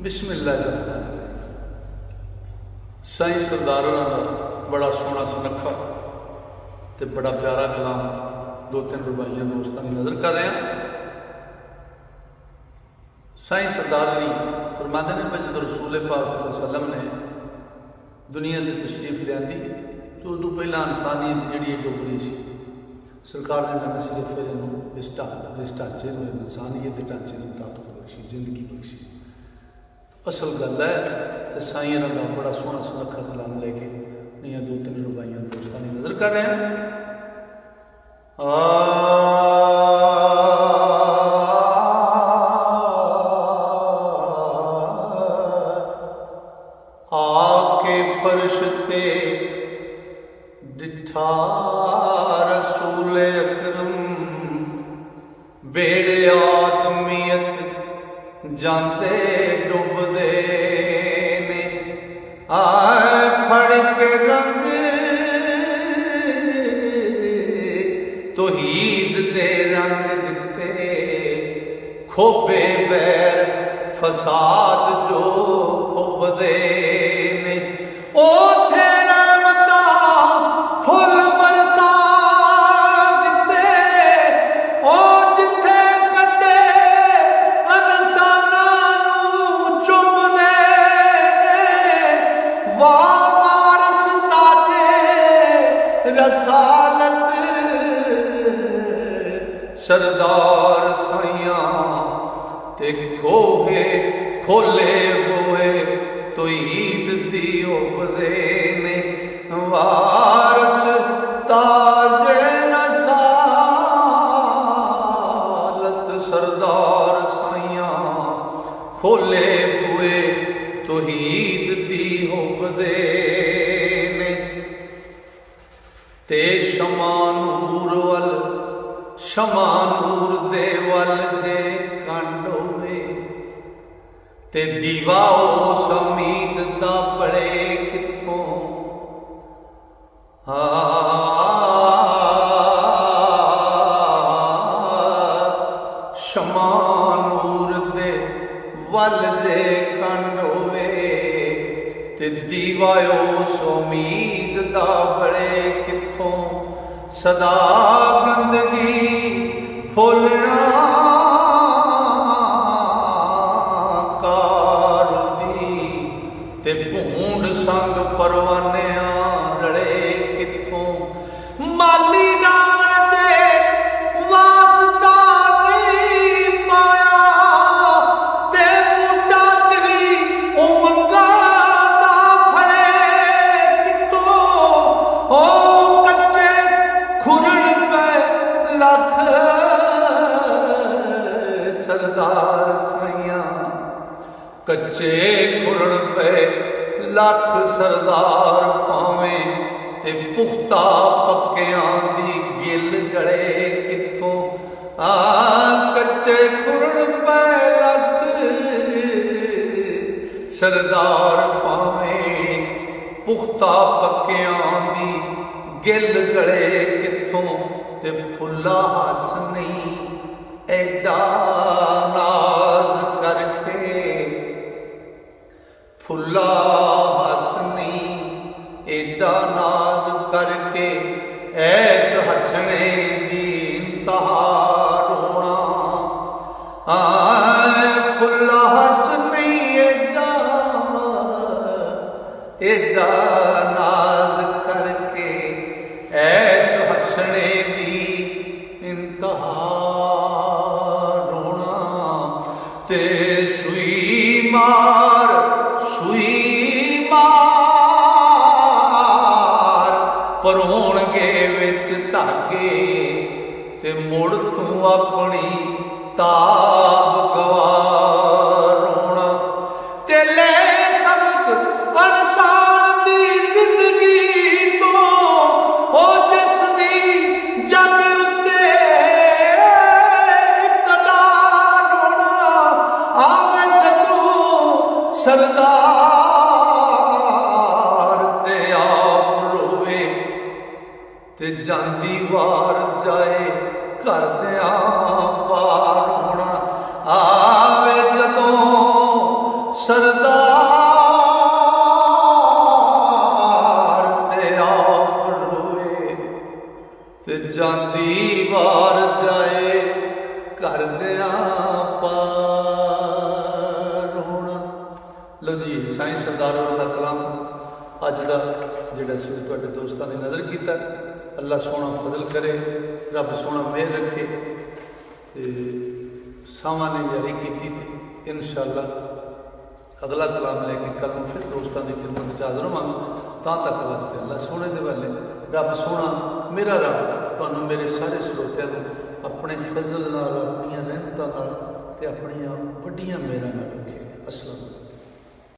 बिस्मिल्लाह। साईं सरदार होना का बड़ा सोहना सुनखा तो बड़ा प्यारा कलाम दो तीन रुबाइयां दोस्तों की नज़र कर रहे हैं। साईं सरदार जी फरमाते हैं भाई जो रसूल पाक सल्लल्लाहु अलैहि वसल्लम ने दुनिया की तशरीफ लियांदी तो उदू पहला इंसानियत जी डुबरी सी। सरकार ने ना सिर्फ इस ढांचे इंसानियत के ढांचे की ताकत बख्शी, जिंदगी बख्शी। असल गल है तो साईं का बड़ा सोहना सुनखा कलाम लेके नई दो तीन रुबाइयां दोस्तों की नज़र कर रहे हैं। आके फर्श ते डिठा रसूल अकरम, बेड़े आदमियत जाते डुबदे ने। आए फड़ के रंग तौहीद दे रंग दिते, खोबे बैर फसाद जो खोबदे ने। ओ तेरा मता फुल बरसा दिते, ओ जिथे कटे अनसाना नू चुमदे। वारस ताजे रसालत सरदार साइयां ते खोहे खोले होए तो ईद दी उबदे ने। वारस ताजे रसालत सरदार साइयां खोले हुए तो ईद दी उबदे ने। ते शमानूर वल शमानूर दे वल जे कंड होवे, ते दीवा उस उम्मीद दा बड़े किथों। शमानूर दे वल जे कंड होवे, ते दीवा उस उम्मीद दा बड़े किथों। सदा गंदगी फुलना ते भूंड संग परवाने रले किथों। माली नाल ते वास्ता नहीं पाया, ते मुंडा दिली उमंगा दा फड़े किथों। ओ कच्चे खुरन पे लख सरदार साइयां, कच्चे खुरन पे लख सरदार पावें, ते पुख्ता पक्कियां दी गिल गले किथों। कच्चे खुरन पे लख सरदार पावें, पुख्ता पक्कियां दी गिल गले किथों। ते फुल्ला हस नहीं एडा नाज करके, फुल्ला हसनी एडा नाज करके। ऐस हसने दी इंतहा रोना। फुल्ला हसनी एडा नाज करके, ऐस हसने दी इंतहा रोना। ते सुई मार परोणगे विच धागे, ते मुड़ तू अपनी ताब गवा रोना। ते ले सबक अनसान दी जिंदगी तो, ओ जिस दी जग उत्ते इक़्तिदार रोना। आवे जदों सरदार ते जांदी वार जाए करदियां पार होना। आवे जदों सरदार ते आप रोए ते जांदी वार जाए कर दिया पार। हुण लो जी साईं सरदार होरां दा कलाम अज दा जिहड़ा सी तुहाडे दोस्तां ने नज़र कीता। अल्लाह सोहना फजल करे, रब सोहना मेहर रखे ते सावां ने जारी की। इंशाअल्लाह अगला कलाम लेके कल मैं फिर दोस्तों की खिदमत में हाज़र होवांगा। तां तक वास्ते अल्लाह सोहने दे वाले रब सोहना मेरा रब तुहानूं मेरे सारे श्रोतिਆਂ ਨੂੰ अपने फजल नाल, अपनी रहमतां नाल ते अपनियां वड्डियां मेहरां नाल रखे। अस्सलाम।